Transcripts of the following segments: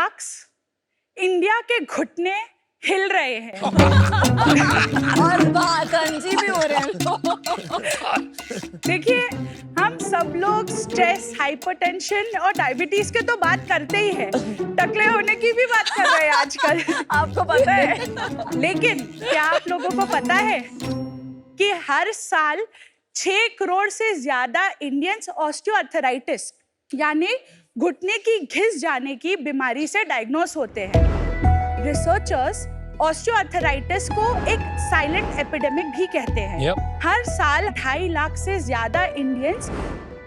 Sharks, India के घुटने हिल रहे हैं। और कंजी भी हो रहे हैं। देखिए, हम सब लोग स्ट्रेस, हाइपरटेंशन और डायबिटीज के तो बात करते ही हैं, टकले होने की भी बात कर रहे हैं आजकल। आपको पता है? लेकिन क्या आप लोगों को पता है कि हर साल 6 करोड़ से ज्यादा इंडियंस ऑस्टियोआर्थराइटिस यानी घुटने की घिस जाने की बीमारी से डायग्नोस होते हैं। रिसर्चर्स ऑस्टियोआर्थराइटिस को एक साइलेंट एपिडेमिक भी कहते हैं। हर साल 2.5 लाख से ज्यादा इंडियंस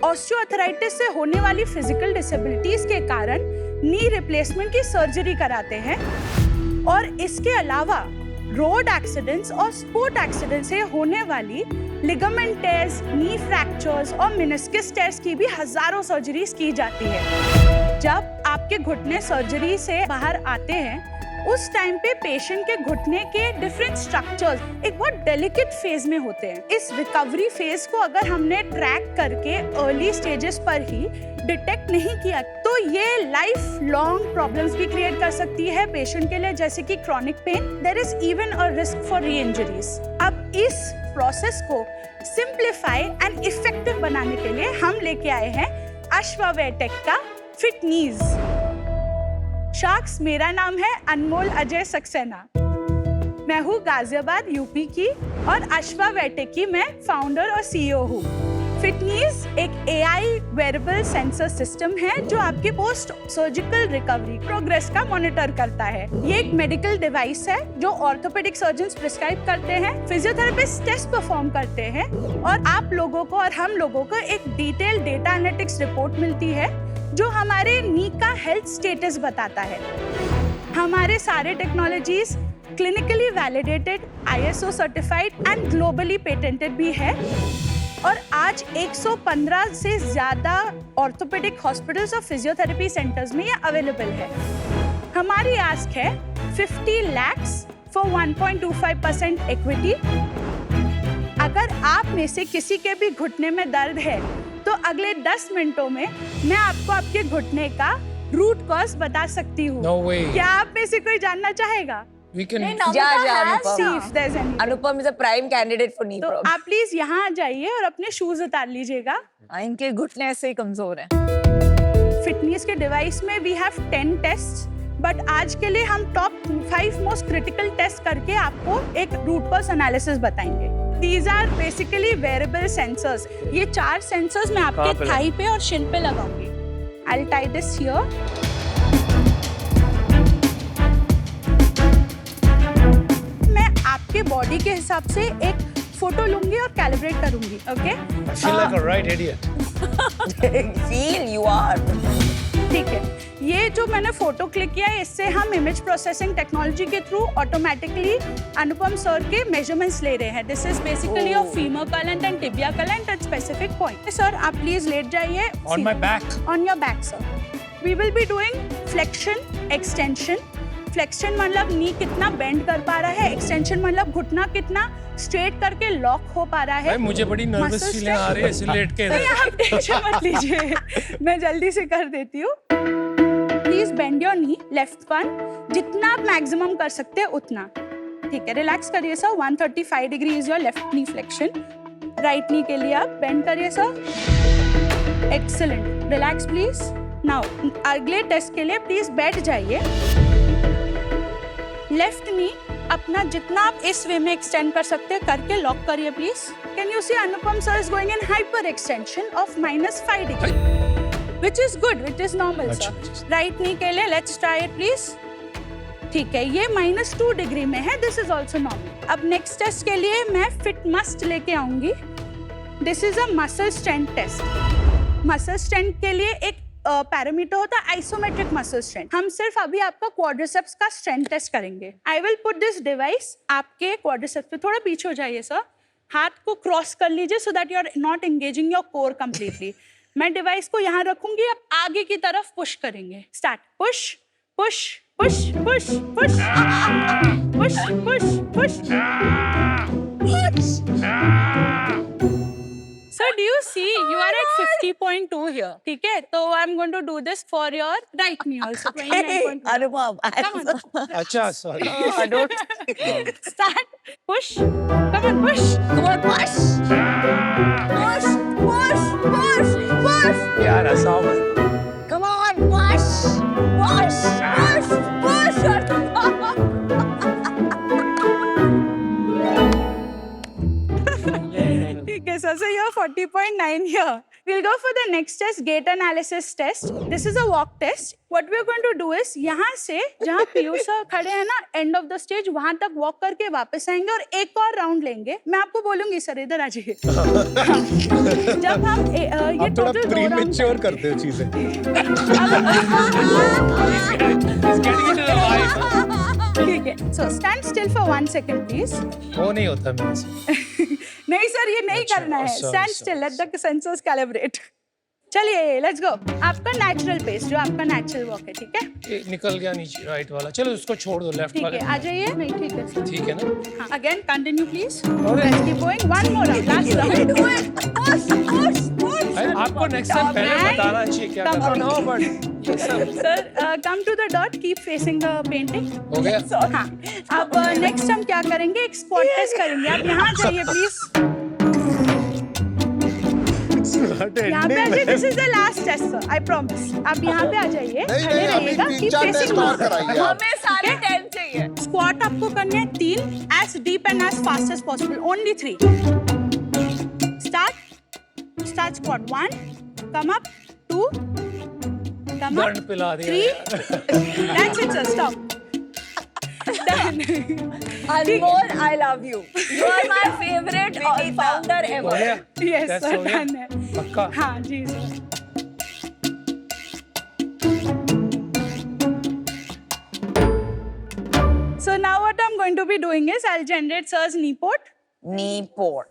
ऑस्टियोआर्थराइटिस से होने वाली फिजिकल डिसेबिलिटीज के कारण नी रिप्लेसमेंट की सर्जरी कराते हैं। और इसके अलावा रोड एक्सीडेंट्स और स्पोर्ट एक्सीडेंट से होने वाली लिगामेंट टेयर्स, नी फ्रैक्चर्स और मेनिस्कस टेयर्स की भी हजारों सर्जरीज की जाती है। जब आपके घुटने सर्जरी से बाहर आते हैं, उस टाइम पे पेशेंट के घुटने के डिफरेंट स्ट्रक्चर्स एक बहुत डेलिकेट फेज में होते हैं। इस रिकवरी फेज को अगर हमने ट्रैक करके अर्ली स्टेजेस पर ही डिटेक्ट नहीं किया तो ये लाइफ लॉन्ग प्रॉब्लम्स भी क्रिएट कर सकती है पेशेंट के लिए, जैसे कि chronic pain. There is even a risk for reinjuries. अब इस प्रोसेस को सिंप्लीफाई एंड इफेक्टिव बनाने के लिए हम लेके आए हैं अश्वावेटेक का फिट नीज। शार्क्स, मेरा नाम है अनमोल अजय सक्सेना। मैं हूँ गाजियाबाद यूपी की और अश्वावेटेक की मैं फाउंडर और सीईओ हूँ। फिटनीज एक AI वेरेबल सेंसर सिस्टम है जो आपके पोस्ट सर्जिकल रिकवरी प्रोग्रेस का मॉनिटर करता है। ये एक मेडिकल डिवाइस है जो ऑर्थोपेडिक सर्जन्स प्रिस्क्राइब करते हैं, फिजियोथेरेपिस्ट टेस्ट परफॉर्म करते हैं और आप लोगों को और हम लोगों को एक डिटेल डेटा एनालिटिक्स रिपोर्ट मिलती है जो हमारे नी का हेल्थ स्टेटस बताता है। हमारे सारे technologies clinically validated, ISO certified and globally patented भी है और आज 115 से ज्यादा ऑर्थोपेडिक हॉस्पिटल्स और फिजियोथेरेपी सेंटर्स में ये अवेलेबल है। हमारी आस्क है 50 lakhs फॉर 1.25% इक्विटी। अगर आप में से किसी के भी घुटने में दर्द है तो अगले 10 मिनटों में मैं आपको आपके घुटने का रूट कॉज बता सकती हूँ। No way. क्या आप में से कोई जानना चाहेगा? We can. Anupam is a prime candidate for knee तो problem. आप प्लीज यहाँ आ जाइए और अपने शूज उतार लीजिएगा। इनके घुटने ऐसे ही कमजोर हैं। फिटनेस के डिवाइस में वी हैव 10 टेस्ट, बट आज के लिए हम टॉप 5 मोस्ट क्रिटिकल टेस्ट करके आपको एक रूट कॉज एनालिसिस बताएंगे। These are basically wearable sensors. ये 4 सेंसर्स मैं आपके थाई पे और शिन पे लगाऊंगी। I'll tie this here. मैं आपके बॉडी के हिसाब से एक फोटो लूंगी और कैलिब्रेट करूंगी, okay? I feel like a right idiot. Feel you are. ठीक है, ये जो मैंने फोटो क्लिक किया है इससे हम इमेज प्रोसेसिंग टेक्नोलॉजी के थ्रू ऑटोमेटिकली अनुपम सर के मेजरमेंट्स ले रहे हैं। This is basically your femur condyle and tibia condyle at specific point. Sir आप प्लीज लेट जाइए। On my back. On your back, sir. We will be doing flexion, extension. Flexion मतलब नी कितना bend कर पा रहा है, एक्सटेंशन मतलब घुटना कितना स्ट्रेट करके लॉक हो पा रहा है। मुझे बड़ी नर्वस फीलिंग आ रही है ऐसे लेट के। नहीं, आप टेंशन मत लीजिए, मैं जल्दी से कर देती हूँ। Please bend your knee, left one, जितना आप मैक्सिमम कर सकते हैं उतना। ठीक है, रिलैक्स करिए sir. 135 degree is your left knee flexion. Right knee के लिए आप बेंड करिए sir. Excellent, relax please. Now अगले टेस्ट के लिए प्लीज बैठ जाइए। लेफ्ट नी अपना जितना आप इस वे में एक्सटेंड कर सकते हैं करके लॉक करिए please. Can you see Anupam sir is going in hyperextension of -5 degree, which is good, which is normal sir. Right knee के लिए लेट्स ट्राई इट प्लीज। ठीक है, ये -2 डिग्री में है, दिस इज ऑल्सो नॉर्मल। अब next test के लिए मैं फिट मस्ट लेके आऊंगी। This is a muscle strength test. Muscle strength के लिए एक पैरामीटर होता है आइसोमेट्रिक मसल स्ट्रेंथ। हम सिर्फ अभी आपका क्वाड्रिसेप्स का स्ट्रेंथ टेस्ट करेंगे। I will put this device आपके क्वाड्रिसेप्स पे, थोड़ा पीछे हो जाइए सर, हाथ को क्रॉस कर लीजिए so that you are not engaging your core completely. मैं डिवाइस को यहाँ रखूंगी, आप आगे की तरफ पुश करेंगे। Start, push push push push push push push push. Sir do you see? You are at 50.2 here. ठीक है? तो I'm going to do this for your right knee also. 29.2. Anubhav, Come on. Acha, sorry. I don't. Start. Push. Come on, push. Come on, push. Push, push, push, push. यार ऐसा मत. Come on, push, push, push, push. ठीक है, so you're 40.9 here. We'll go for the next test, gait analysis test. This is a walk test. What we're going to do is यहाँ से जहाँ Piyush sir खड़े हैं ना, end of the stage, वहाँ तक walk करके वापस आएंगे और एक और राउंड लेंगे. मैं आपको बोलूंगी सर इधर आ जाइए. जब हम ये टोटल 2 राउंड मैच्योर करते हो चीजें. He's getting into the vibe. ठीक है. So stand still for 1 second, please. वो नहीं होता मेरे से. नहीं सर, ये नहीं अच्छा, करना है. sorry, Stand sorry, still, let the sensors calibrate. चलिए, let's go. आपका नेचुरल पेस, जो आपका नेचुरल वॉक है, ठीक है? ये निकल गया नीचे राइट वाला. चलो उसको छोड़ दो लेफ्ट ठीक वाले. है, आ जाइए. नहीं, ठीक है सर. ठीक है ना? Again, continue please. Okay. Let's keep going. One more round. Last round. Do it. Push, push, push. अरे आपको नेक्स्ट टाइम पहले And बताना चाहिए क्या come करना. on. No, but Sir, come to the dot. Keep facing the painting. हो गया. हाँ. अब next हम क्या करेंगे? एक स्क्वाट टेस्ट करेंगे. आप यहाँ जाइए प्लीज. यहाँ पे आ जाइए. This is the last test, sir. I promise. आप यहाँ पे आ जाइए. नहीं खड़े नहीं अभी रहिएगा. 3-4 Keep टेस्ट facing और me. कराइए आप. हमें सारे 10 चाहिए. स्क्वाट आपको करने हैं 3, as deep and as fast as possible. Only 3. Start squat. 1, come up. 2, come up. दर्द पिला दिया 3. That's it, sir. Stop. Done. Anmol, I love you. You are my favorite founder हो ever. गया. Yes, That's sir. हो गया. Done है. पक्का. हाँ जी sir. So now what I'm going to be doing is I'll generate sir's knee port. Knee port.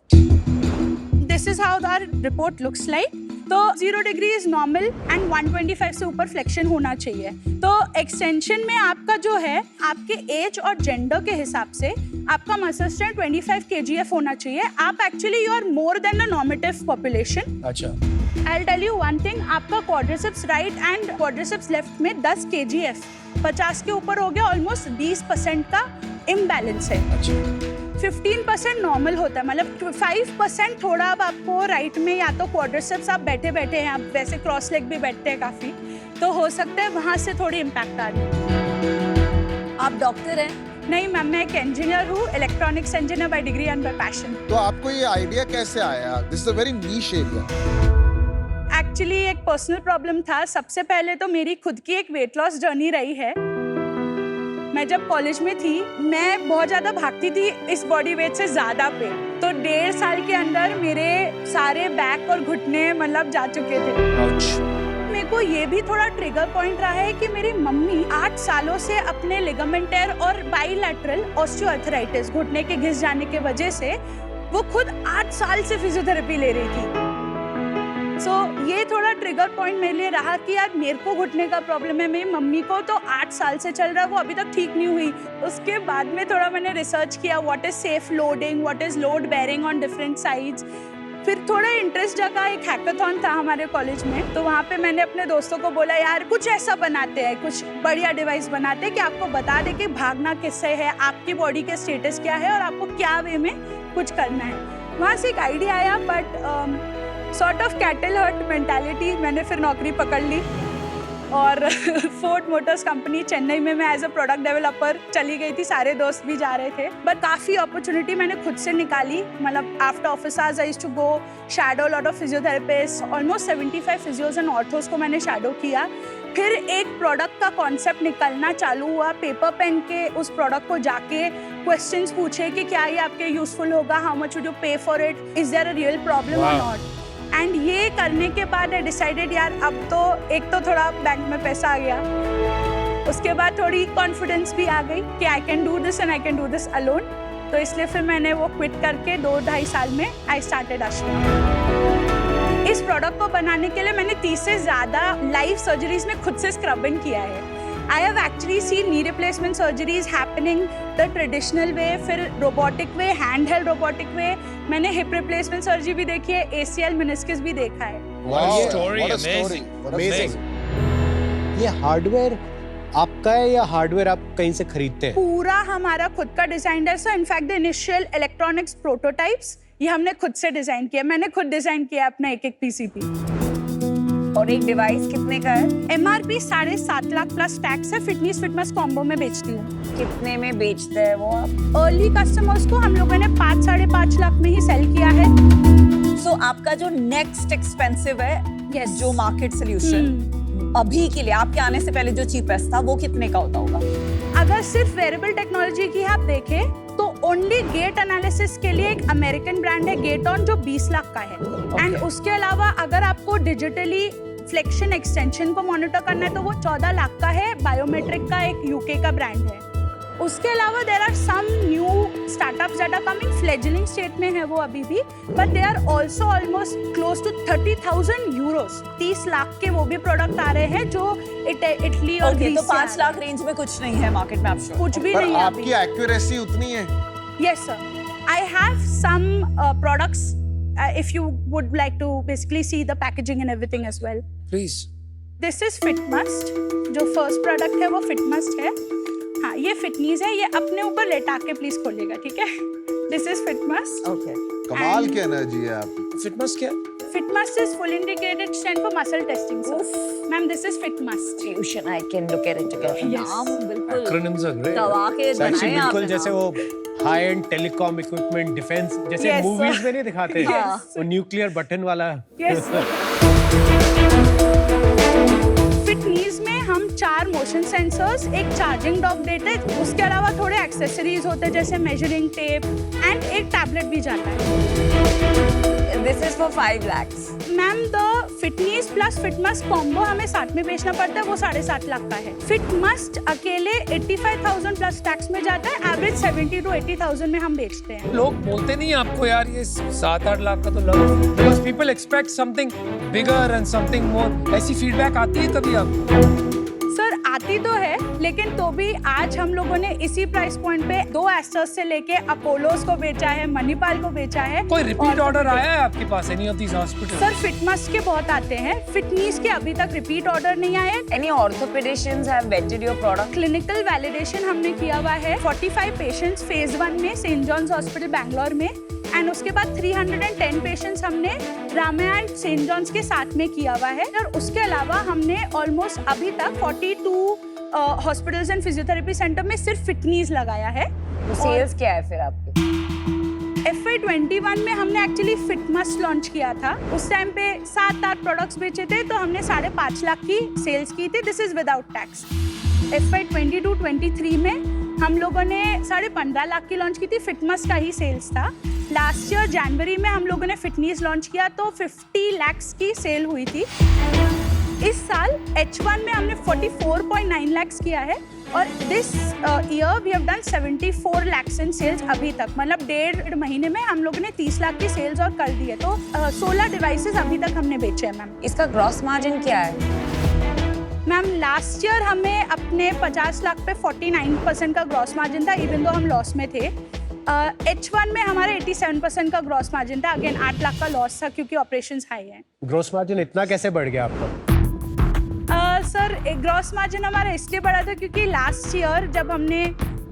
This is how our report looks like. तो 0 degree is normal and 125 से ऊपर flexion होना चाहिए. तो एक्सटेंशन में आपका जो है, आपके एज और जेंडर के हिसाब से आपका मसल स्ट्रेंथ 25 kgf होना चाहिए. आप actually you are more than the normative population. अच्छा. I'll tell you one thing, आपका quadriceps right and quadriceps left में 10 kgf 50 के ऊपर हो गया. ऑलमोस्ट 20% का इम्बैलेंस है. अच्छा. 15% नॉर्मल होता है. मतलब 5% थोड़ा. अब आपको राइट में या तो क्वाड्रिसेप्स, आप बैठे बैठे हैं, आप वैसे क्रॉस लेग भी बैठते हैं काफी, तो हो सकता है वहां से थोड़ी इम्पैक्ट आ रही. आप डॉक्टर हैं? नहीं मैम, मैं एक इंजीनियर हूँ, electronics engineer by degree and bye passion. तो आपको ये आइडिया कैसे आया? This is a very niche area. Actually एक पर्सनल प्रॉब्लम था. सबसे पहले तो मेरी खुद की एक वेट लॉस जर्नी रही है. मैं जब कॉलेज में थी, मैं बहुत ज़्यादा भागती थी इस बॉडी वेट से ज़्यादा पे. तो 1.5 साल के अंदर मेरे सारे बैक और घुटने मतलब जा चुके थे. मेरे को ये भी थोड़ा ट्रिगर पॉइंट रहा है कि मेरी मम्मी 8 सालों से अपने लिगामेंट टेयर और बाइलैटरल ऑस्टियोआर्थराइटिस, घुटने के घिस जाने के वजह से, वो खुद 8 साल से फिजियोथेरेपी ले रही थी. सो ये थोड़ा ट्रिगर पॉइंट मेरे लिए रहा कि यार मेरे को घुटने का प्रॉब्लम है, मेरी मम्मी को तो 8 साल से चल रहा है, वो अभी तक ठीक नहीं हुई. उसके बाद में थोड़ा मैंने रिसर्च किया, what is safe loading, what is load bearing on different sides. फिर थोड़ा इंटरेस्ट जगा. एक हैकाथॉन था हमारे कॉलेज में, तो वहाँ पे मैंने अपने दोस्तों को बोला यार कुछ ऐसा बनाते हैं, कुछ बढ़िया डिवाइस बनाते हैं कि आपको बता दे कि भागना किससे है, आपकी बॉडी के स्टेटस क्या है और आपको क्या वे में कुछ करना है. वहाँ से एक आइडिया आया, but sort of cattle herd mentality. मैंने फिर नौकरी पकड़ ली और फोर्ड मोटर्स कंपनी चेन्नई में मैं एज अ प्रोडक्ट डेवलपर चली गई थी. सारे दोस्त भी जा रहे थे, बट काफ़ी अपॉर्चुनिटी मैंने खुद से निकाली. मतलब after office hours I used to go shadow lot of physiotherapist. Almost 75 physios and orthos को मैंने शैडो किया. फिर एक प्रोडक्ट का कॉन्सेप्ट निकलना चालू हुआ. पेपर पेन के उस प्रोडक्ट को जाके क्वेश्चंस पूछे कि क्या ये आपके यूजफुल होगा, how much would you pay for it, is there a real problem or not. And ये करने के बाद आई डिसाइडेड यार अब तो एक तो थोड़ा बैंक में पैसा आ गया, उसके बाद थोड़ी कॉन्फिडेंस भी आ गई कि I can do this and I can do this alone. तो इसलिए फिर मैंने वो क्विट करके 2-2.5 साल में आई स्टार्टेड आश्रम. इस प्रोडक्ट को बनाने के लिए मैंने 30 से ज़्यादा लाइव सर्जरीज में खुद से स्क्रबिंग किया है. I have actually seen knee replacement surgeries happening the traditional way, फिर robotic way, handheld robotic way. मैंने hip replacement surgery भी देखी है, ACL meniscus भी देखा है. What a Wow, story, what a story, amazing. what a Amazing. story. ये hardware आपका है या हार्डवेयर आप कहीं से खरीदते हैं? पूरा हमारा खुद का डिजाइन है sir. In fact the initial electronics prototypes ये हमने खुद से डिजाइन किया. मैंने खुद डिजाइन किया अपना एक PCB. और एक डिवाइस कितने का है? MRP 7.5 लाख प्लस टैक्स है. फिटनेस कॉम्बो में बेचती हूँ. कितने में बेचते हैं वो आप? अर्ली कस्टमर्स को हम लोगों ने 5-5.5 लाख में ही सेल किया है. सो आपका जो नेक्स्ट एक्सपेंसिव है, Yes. जो मार्केट सोल्यूशन अभी के लिए आपके आने से पहले जो चीपेस्ट था वो कितने का होता होगा? अगर सिर्फ वेरेबल टेक्नोलॉजी की आप देखें तो ओनली गेट एनालिसिस के लिए एक अमेरिकन ब्रांड है गेटऑन जो 20 लाख का है. एंड उसके अलावा अगर आपको डिजिटली फ्लेक्शन एक्सटेंशन को मॉनिटर करना है तो वो 14 लाख का है. बायोमेट्रिक का एक यूके का ब्रांड है. उसके अलावा there are some new startups that are coming. Fledgling state में है वो अभी भी, but they are also almost close to 30,000 euros. 30 lakh के वो भी प्रोडक्ट आ रहे हैं जो इटली और ओके, ग्रीस तो से आ 5 रहे लाख हैं. रेंज में कुछ नहीं है मार्केट में, आप श्योर? कुछ भी पर नहीं है आपकी अभी. एक्यूरेसी उतनी है. Yes, sir. I have some products. If you would like to basically see the packaging and everything as well. Please. This is FitMust. जो first product है वो FitMust है. हाँ, ये फिटनीज है. ये अपने ऊपर लेटा के प्लीज खोलिएगा, ठीक है? This is FitMust. ओके. कमाल की एनर्जी है आपकी. Fitness क्या? FitMust is full indicated stand for muscle testing, sir. Ma'am, this is FitMust. Fusion, I can look at it together. Yes. नाम बिल्कुल Acronyms are great. दवा के Actually बनाए बिल्कुल आपने जैसे नाम. वो high and telecom equipment defence जैसे Yes, मूवीज sir. में नहीं दिखाते Yes. वो न्यूक्लियर बटन वाला. Yes, sir. फिटनीज में हम 4 मोशन सेंसर्स, एक चार्जिंग डॉक देते हैं. उसके अलावा थोड़े एक्सेसरीज होते हैं जैसे मेजरिंग टेप एंड एक टैबलेट भी जाता है. This is for 5 lakhs. Ma'am the Fitnees plus Fitmust combo हमें साथ में बेचना पड़ता है, वो 7.5 लाख का है. फिटमस्ट अकेले 85,000 प्लस टैक्स में जाता है. एवरेज 70 to 80,000 में हम बेचते हैं. लोग बोलते नहीं आपको यार ये 7-8 लाख का तो लग, because people expect something bigger and something more. ऐसी फीडबैक आती है कभी आपको? सर आती तो है, लेकिन तो भी आज हम लोगों ने इसी प्राइस पॉइंट पे 2 एस्टर्स से लेके अपोलोस को बेचा है, मणिपाल को बेचा है. कोई रिपीट और ऑर्डर आया है आपके पास any of these hospital? Sir Fitmust के बहुत आते हैं. फिटनीज के अभी तक रिपीट ऑर्डर नहीं आए. Any orthopedicians have vetted your product? Clinical validation हमने किया हुआ है 45 पेशेंट्स फेज 1 में सेंट जॉन्स हॉस्पिटल बैंगलोर में. एंड उसके बाद 310 पेशेंट्स हमने रामा एंड सेंट जॉन्स के साथ में किया हुआ है. और उसके अलावा हमने ऑलमोस्ट अभी तक 42 हॉस्पिटल्स एंड फिजियोथेरेपी सेंटर में सिर्फ फिटनीज लगाया है. तो सेल्स क्या है फिर आपके? FY21 में हमने एक्चुअली फिटमस्ट लॉन्च किया था. उस टाइम पे 7-8 प्रोडक्ट्स बेचे थे तो हमने 5.5 लाख की सेल्स की थी. This is without tax. FY22-23 में हम लोगों ने 15.5 लाख की लॉन्च की थी. फिटमस्ट का ही सेल्स था. लास्ट ईयर जनवरी में हम लोगों ने फिटनीज लॉन्च किया तो 50 लाख की सेल हुई थी. इस साल H1 में हमने 44.9 लाख किया है. और this year we have done 74 lakh in sales अभी तक. मतलब 1.5 महीने में हम लोगों ने 30 लाख की सेल्स और कर दी है. तो 16 डिवाइसेस अभी तक हमने बेचे हैं. मैम इसका ग्रॉस मार्जिन क्या है? मैम लास्ट ईयर हमें अपने 50 लाख पे 49% का ग्रॉस मार्जिन था, इवन दो हम लॉस में थे. H1 में हमारे 87% का ग्रॉस मार्जिन था. अगेन 8 लाख का लॉस था क्योंकि ऑपरेशंस हाई हैं. ग्रोस मार्जिन इतना कैसे बढ़ गया आपका? सर ग्रॉस मार्जिन हमारा इसलिए बढ़ा था क्योंकि लास्ट ईयर जब हमने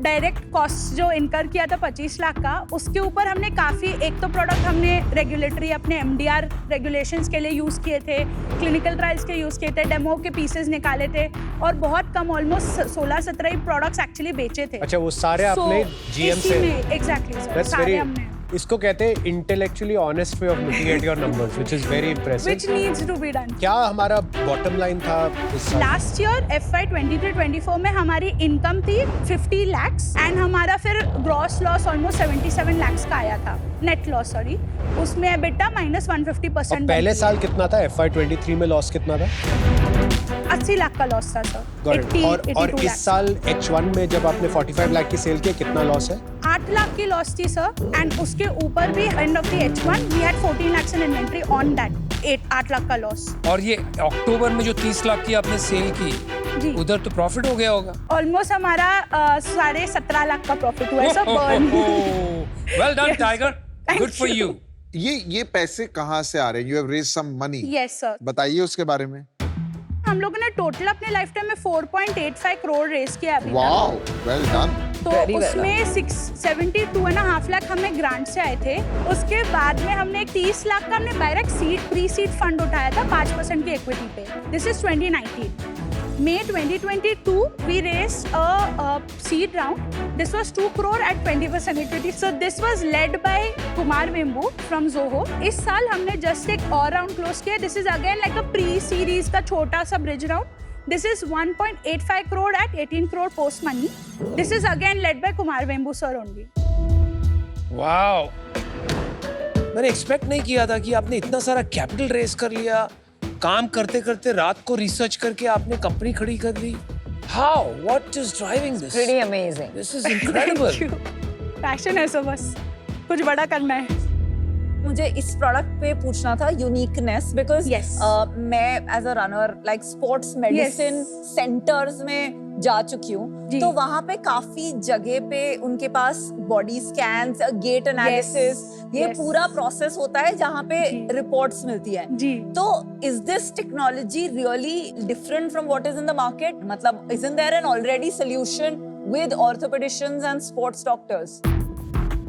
डायरेक्ट कॉस्ट जो इनकर किया था 25 लाख का, उसके ऊपर हमने काफ़ी, एक तो प्रोडक्ट हमने रेगुलेटरी अपने MDR रेगुलेशंस के लिए यूज़ किए थे, क्लिनिकल ट्रायल्स के यूज़ किए थे, डेमो के पीसेस निकाले थे और बहुत कम ऑलमोस्ट 16-17 ही प्रोडक्ट्स एक्चुअली बेचे थे. अच्छा वो सारे आपने GM से? एग्जैक्टली सर, That's सारे very, हमने. इसको कहते हैं intellectually honest way of looking at your numbers which is very impressive. Which needs to be done. क्या हमारा बॉटम लाइन था इस साल? लास्ट ईयर FY23-24 में हमारी इनकम थी 50 लाख एंड हमारा फिर ग्रॉस लॉस ऑलमोस्ट 77 लाख का आया था. Net loss sorry. उसमें EBITDA -150%. और पहले साल कितना था? FY23 में लॉस कितना था? 80 लाख का लॉस था सर. Got it. और इस साल H1 में जब आपने 45 लाख की सेल की कितना लॉस है? 8 लाख की लॉस थी सर. एंड उसके ऊपर भी end of the H1 we had 14 lakh in inventory on that 8 lakh का लॉस. और ये अक्टूबर में जो 30 लाख की आपने सेल की, जी। उधर तो प्रॉफिट हो गया होगा। ऑलमोस्ट हमारा 17.5 लाख का प्रॉफिट हुआ है sir burn. Well done Yes. Tiger, Thank good for you. You. ये पैसे कहाँ से आ रहे हैं? You have raise some money. Yes sir, बताइए उसके बारे में। हम लोगों ने टोटल अपने लाइफ टाइम में 4.85 करोड़ रेस किया अभी तक। Wow, well done. तो Very well उसमें 72.5 लाख हमें ग्रांट से आए थे। उसके बाद में हमने 30 लाख का हमने direct seed pre seed fund उठाया था 5% की इक्विटी पे। This is 2019। May 2022 we raised a seed round. This was 2 crore at 20% equity. So this was led by Kumar Vembu from Zoho. इस साल हमने just एक और round close किया। This is again like a pre-series का छोटा सा bridge round. This is 1.85 crore at 18 crore post money. This is again led by Kumar Vembu sir only. Wow, मैंने एक्सपेक्ट नहीं किया था कि आपने इतना सारा कैपिटल रेज कर लिया। काम करते करते रात को रिसर्च करके आपने कंपनी खड़ी कर दी। How, what is driving this? Pretty amazing. This is incredible. Passion है सो बस कुछ बड़ा करना है। मुझे इस प्रोडक्ट पे पूछना था यूनिकनेस बिकॉज Yes. मैं as a runner like sports medicine centres में जा चुकी हूँ, जी। तो वहाँ पे काफी जगह पे उनके पास बॉडी स्कैन्स, गेट एनालिसिस, ये Yes. पूरा प्रोसेस होता है जहाँ पे जी। रिपोर्ट्स मिलती है। जी तो is this technology really different from what is in the market? मतलब isn't there an already solution with orthopedicians and sports doctors?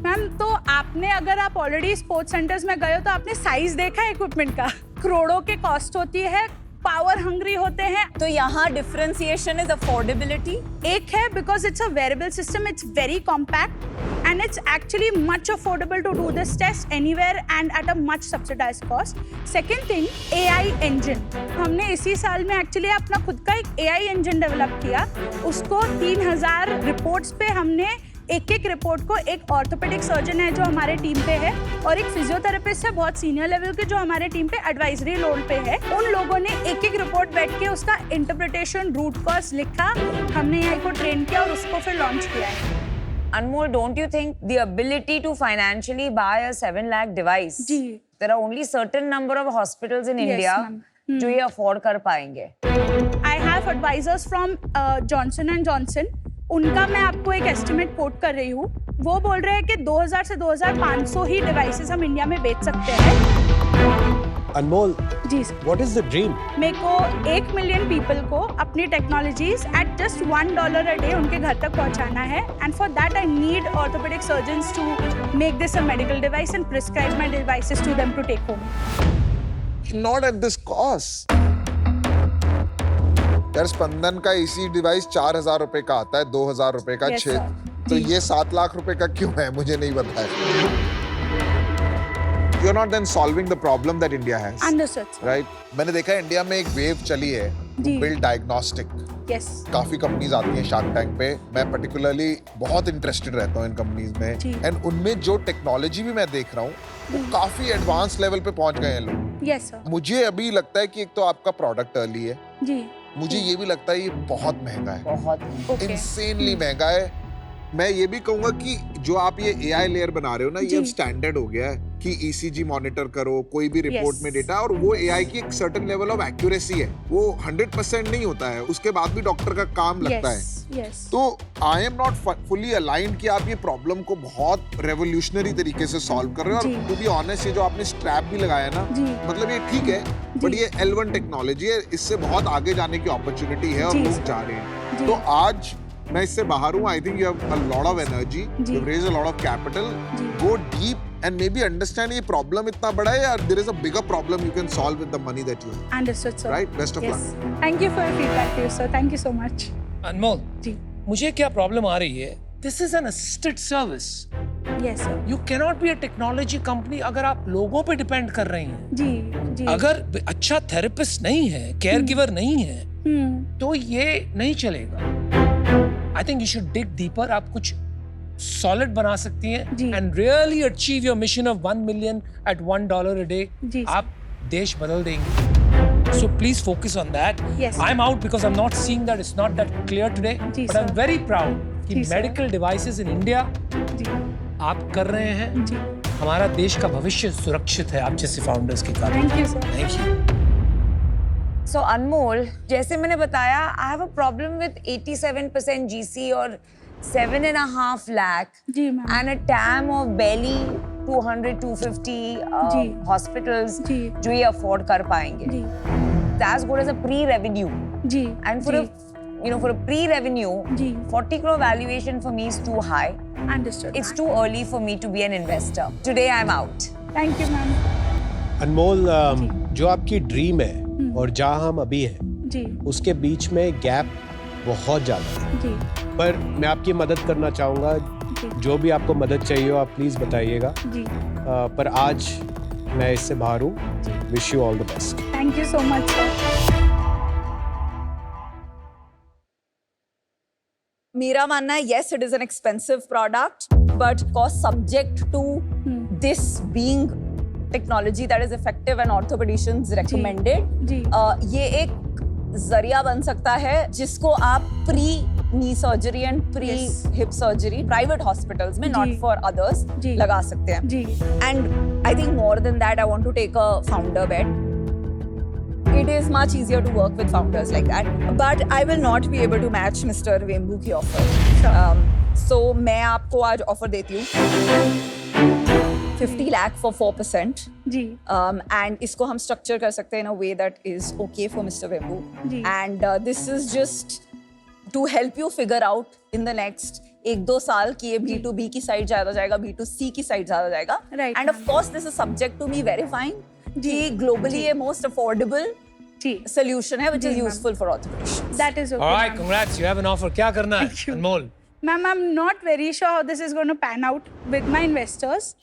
Ma'am, तो आपने अगर आप ऑलरेडी स्पोर्ट्स सेंटर्स में गए हो तो आपने साइज देखा है इक्विपमेंट का? करोड़ों के कॉस्ट होती है, पावर हंग्री होते हैं। तो यहाँ डिफरेंशिएशन इज अफोर्डेबिलिटी। एक है because it's a wearable system, it's very compact and it's actually much affordable to do this test anywhere and at a much subsidised cost. Second thing, AI engine. हमने इसी साल में actually अपना खुद का एक एआई इंजन डेवलप किया। उसको 3000 रिपोर्ट्स पे हमने एक रिपोर्ट को एक ऑर्थोपेडिक सर्जन है जो हमारे टीम पे है और एक फिजियोथेरेपिस्ट है बहुत सीनियर लेवल के जो हमारे टीम पे एडवाइजरी रोल पे है। उन लोगों ने एक रिपोर्ट बैठ के उसका इंटरप्रिटेशन, रूट कॉज लिखा, हमने एआई को ट्रेन किया और उसको फिर लॉन्च किया है। Anmol, don't you think the ability to financially buy a 7 lakh device? Ji. There are only certain number of hospitals in Yes, India ma'am. जो ये afford कर पाएंगे। I have advisors from Johnson and Johnson. उनका मैं आपको एक estimate coat कर रही हूँ। वो बोल रहे हैं कि 2000 से 2500 ही डिवाइसेस हम इंडिया में बेच सकते हैं। अनमोल, जी what is the dream? मेरे को 1 मिलियन पीपल को अपनी technologies at just $1 a day उनके घर तक पहुंचाना है and for that I need orthopaedic surgeons to make this a medical device and prescribe my devices to them to take home. Not at this cost. यार स्पंदन का इसी device 4000 रुपए का आता है, 2000 रुपए का Yes, 6, sir. तो जी। ये 7 लाख रुपए का क्यों है मुझे नहीं पता है। You're not then solving the problem that India has, understood right? मैंने देखा है इंडिया में एक वेव चली है, जी। Build diagnostic. यस काफी कंपनीज आती हैं शार्क टैंक पे, मैं पर्टिकुलरली बहुत इंटरेस्टेड रहता हूँ इन कंपनीज जी। में एंड उनमें जो टेक्नोलॉजी भी मैं देख रहा हूँ वो काफी एडवांस लेवल पे पहुंच गए हैं लोग। Yes sir. मुझे अभी लगता है कि एक तो आपका प्रोडक्ट अर्ली है, जी मुझे ये भी लगता है ये बहुत महंगा है, बहुत। ओके इंसेनली महंगा है। मैं ये भी कहूंगा कि जो आप ये एआई लेयर बना रहे हो ना, ये जी। अब स्टैंडर्ड हो गया है कि ईसीजी मॉनिटर करो, कोई भी रिपोर्ट Yes. में डेटा, और वो एआई की एक सर्टेन लेवल ऑफ एक्यूरेसी है, वो 100% नहीं होता है, उसके बाद भी डॉक्टर का काम लगता है। यस तो I am not fully aligned कि आप ये प्रॉब्लम को बहुत रेवोल्यूशनरी तरीके से सॉल्व कर रहे हो। जी। और टू बी ऑनेस्ट, ये जो आपने स्ट्रैप भी लगाया ना, जी। मतलब ये ठीक है, बट ये L1 टेक्नोलॉजी है, इससे बहुत आगे जाने की अपॉर्चुनिटी है और जी, लोग सर। जा रहे हैं। जी। तो आज मैं इससे बाहर हूँ। I think you have a lot of energy, जी। You raise a lot of capital, जी। Go deep and maybe understand ये प्रॉब्लम इतना बड़ा है, और there is a bigger problem you can solve with the money that you have. Understood sir. Right, best of yes luck. Thank you for your feedback sir, thank you so much. Anmol, जी मुझे क्या problem आ रही है? This is an assisted service. Yes sir. You cannot be a technology company अगर आप लोगों पे डिपेंड कर रही हैं। जी जी अगर अच्छा थेरेपिस्ट नहीं है, केयर गिवर नहीं है, तो ये नहीं चलेगा। I think you should dig deeper. आप कुछ सॉलिड बना सकती हैं जी। And really achieve your mission of 1 million at $1 a day. जी, सर। आप देश बदल देंगे। So please focus on that. Yes, sir. I'm out because I'm not seeing that. It's not that clear today. Ji, But I'm sir. very proud कि जी, sir. medical devices in India जी आप कर रहे हैं। जी हमारा देश का भविष्य सुरक्षित है आप जैसे फाउंडर्स के कारण। Thank you sir. Thank you. So Anmol, जैसे मैंने बताया, I have a problem with 87% GC और 7.5 lakh जी ma'am and a TAM of barely 200-250 जी। hospitals जी। जो ये afford कर पाएंगे. जी It's as good as a pre-revenue. जी And for जी, a pre-revenue, जी 40 crore valuation for me is too high. Understood It's too early for me to be an investor. Today I'm out. Thank you ma'am Anmol, जो आपकी dream है और जहाँ हम अभी हैं जी उसके बीच में गैप बहुत ज़्यादा है, जी पर मैं आपकी मदद करना चाहूँगा. जी जो भी आपको मदद चाहिए हो आप प्लीज़ बताइएगा. जी पर आज मैं इससे बाहर हूँ. Wish you all the best. Thank you so much sir. मेरा मानना है yes it is an expensive product but cost subject to this being technology that is effective and orthopedicians recommended. जी ये एक जरिया बन सकता है जिसको आप pre knee surgery and pre Yes. Hip surgery private hospitals में जी. नॉट फॉर अदर्स जी. लगा सकते हैं. जी And I think more than that, I want to take a founder bet. It is much easier to work with founders like that. But I will not be able to match Mr. Vembu की offer. So मैं आपको आज offer देती हूँ 50 lakh for 4%. Ji And इसको हम structure कर सकते हैं in a way that is okay for Mr. Vembu. Ji. And this is just to help you figure out in the next 1-2 साल कि ये B2B की साइड ज्यादा जाएगा, B2C की साइड ज्यादा जाएगा. Right, And of ma'am. course this is subject to me verifying जी. कि globally ये most affordable जी solution है which जी, is ma'am. useful for orthopedicians. That is All right, congrats. You have an offer. क्या करना है? Thank you. Anmol. Ma'am, I'm not very sure how this is going to pan out with my investors.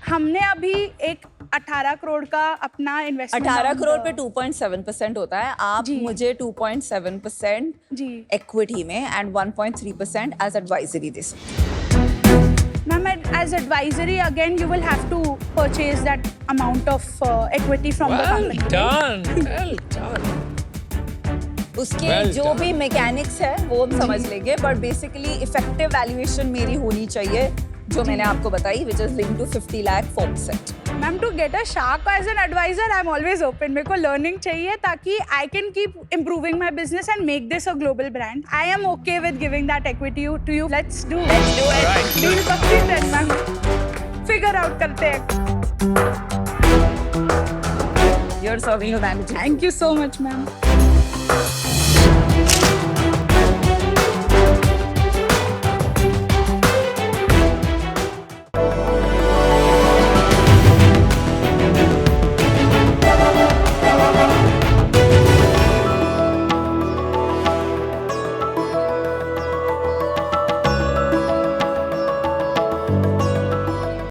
हमने अभी एक 18 करोड़ का अपना investment 18 crore पे 2.7% होता है. आप जी. मुझे 2.7% जी equity में and 1.3% as advisory दे सकते हैं. Ma'am as advisory again you will have to purchase that amount of equity from the Well company. done. Well done. उसके Well जो done. भी मैकेनिक्स है वो हम समझ लेंगे बट बेसिकली इफेक्टिव वैल्यूएशन मेरी होनी चाहिए जो मैंने आपको बताई which is linked to 50 lakh 4%. Ma'am to get a shark as an advisor I am always open. मेरे को लर्निंग चाहिए ताकि I can keep improving my business and make this a global brand. I am okay with giving that equity to you. Let's do Right. Deal पक्की then ma'am. Figure out करते हैं. You're serving a manager. Thank you so much ma'am.